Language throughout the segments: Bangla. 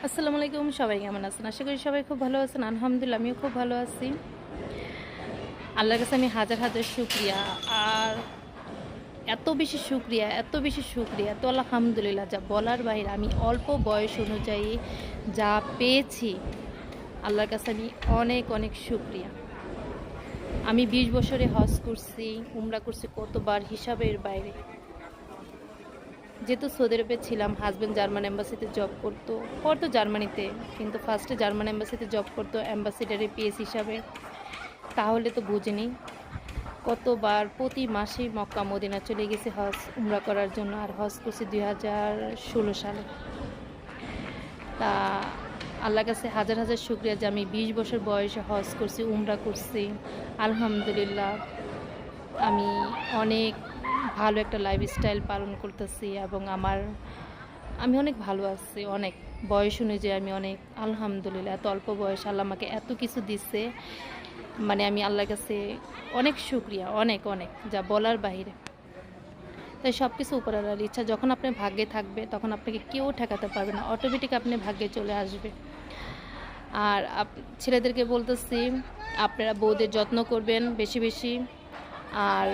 আসসালামু আলাইকুম, সবাই কেমন আছেন? আশা করি সবাই খুব ভালো আছেন। আলহামদুলিল্লাহ আমিও খুব ভালো আছি। আল্লাহর কাছে আমি হাজার হাজার শুকরিয়া। আর এত বেশি শুকরিয়া তো আলহামদুলিল্লাহ, যা বলার বাইরে। আমি অল্প বয়স অনুযায়ী যা পেয়েছি, আল্লাহর কাছে আমি অনেক অনেক শুকরিয়া। আমি ২০ বছরে হজ করছি, উমরা করছি কতবার হিসাবের বাইরে। যেহেতু সৌদি আরবে ছিলাম, হাজব্যান্ড জার্মান এম্বাসিতে জব করতো জার্মানিতে, কিন্তু ফার্স্টে জার্মান এম্বাসিতে জব করতো অ্যাম্বাসিডারে পিএস হিসাবে। তাহলে তো বুঝিনি কতবার প্রতি মাসেই মক্কা মদিনা চলে গেছি হজ উমরা করার জন্য। আর হজ করছি 2016 সালে। তা আল্লাহর কাছে হাজার হাজার শুকরিয়া যে আমি 20 বছর বয়সে হজ করছি, উমরা করছি। আলহামদুলিল্লাহ আমি অনেক ভালো একটা লাইফস্টাইল পালন করতেছি এবং আমি অনেক ভালো আছি। অনেক বয়স অনুযায়ী আমি অনেক আলহামদুলিল্লাহ, এত অল্প বয়স আল্লাহ আমাকে এত কিছু দিচ্ছে। মানে আমি আল্লাহর কাছে অনেক শুকরিয়া, অনেক অনেক, যা বলার বাইরে। তাই সব কিছু উপরওয়ালার ইচ্ছা। যখন আপনার ভাগ্যে থাকবে তখন আপনাকে কেউ ঠেকাতে পারবে না, অটোমেটিক আপনি ভাগ্যে চলে আসবে। আর ছেলেদেরকে বলতেছি, আপনারা বউদের যত্ন করবেন বেশি বেশি। আর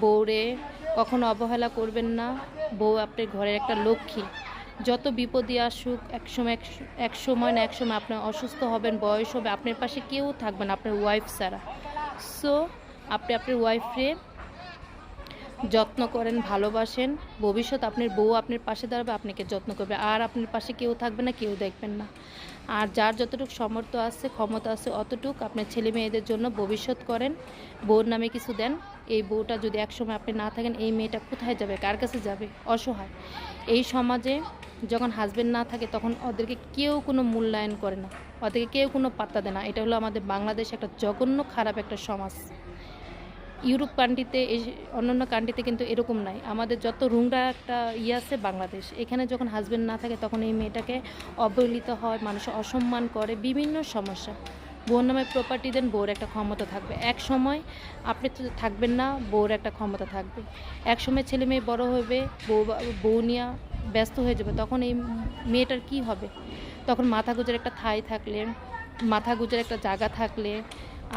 বউরে কখনো অবহেলা করবেন না। বউ আপনার ঘরের একটা লক্ষ্মী। যত বিপদই আসুক, এক সময় না এক সময় আপনার অসুস্থ হবেন, বয়স হবে, আপনার পাশে কেউ থাকবে না আপনার ওয়াইফ ছাড়া। সো আপনি আপনার ওয়াইফরে যত্ন করেন, ভালোবাসেন। ভবিষ্যৎ আপনার বউ আপনার পাশে দাঁড়াবে, আপনাকে যত্ন করবে। আর আপনার পাশে কেউ থাকবে না, কেউ দেখবেন না। আর যার যতটুকু সামর্থ্য আছে, ক্ষমতা আছে, অতটুক আপনার ছেলে মেয়েদের জন্য ভবিষ্যৎ করেন। বউর নামে কিছু দেন। এই বউটা যদি একসময় আপনি না থাকেন, এই মেয়েটা কোথায় যাবে, কার কাছে যাবে? অসহায়। এই সমাজে যখন হাজবেন্ড না থাকে তখন ওদেরকে কেউ কোনো মূল্যায়ন করে না, ওদেরকে কেউ কোনো পাত্তা দেয় না। এটা হলো আমাদের বাংলাদেশ একটা জঘন্য খারাপ একটা সমাজ। ইউরোপ কান্ট্রিতে, অন্যান্য কান্ট্রিতে কিন্তু এরকম নাই। আমাদের যত রুংরা একটা আছে বাংলাদেশ, এখানে যখন হাজব্যান্ড না থাকে তখন এই মেয়েটাকে অবহেলিত হয়, মানুষ অসম্মান করে, বিভিন্ন সমস্যা। বউর নামে প্রপার্টি দেন, বউর একটা ক্ষমতা থাকবে। এক সময় আপনি তো থাকবেন না, বউর একটা ক্ষমতা থাকবে। এক সময় ছেলে মেয়ে বড় হবে, বউ নিয়ে ব্যস্ত হয়ে যাবে, তখন এই মেয়েটার কি হবে? তখন মাথা গুঁজার একটা ঠাঁই থাকলে, মাথা গুঁজার একটা জায়গা থাকলে,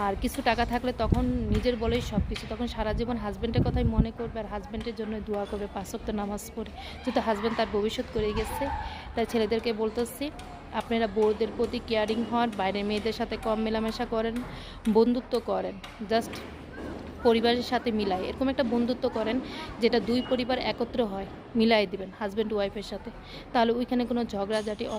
আর কিছু টাকা থাকলে তখন নিজের বলেই সব কিছু। তখন সারা জীবন হাজব্যান্ডের কথাই মনে করবে আর হাজব্যান্ডের জন্য দোয়া করবে, 5 ওয়াক্ত নামাজ পড়ে, যেহেতু হাজব্যান্ড তার ভবিষ্যৎ করে গেছে। তাই ছেলেদেরকে বলতেছি, আপনারা বউদের প্রতি কেয়ারিং হন, বাইরের মেয়েদের সাথে কম মেলামেশা করেন, বন্ধুত্ব করেন। জাস্ট পরিবারের সাথে মিলাই এরকম একটা বন্ধুত্ব করেন, যেটা দুই পরিবার একত্র হয়, মিলাই দিবেন হাজব্যান্ড ওয়াইফের সাথে। তাহলে ওইখানে কোনো ঝগড়াঝাটি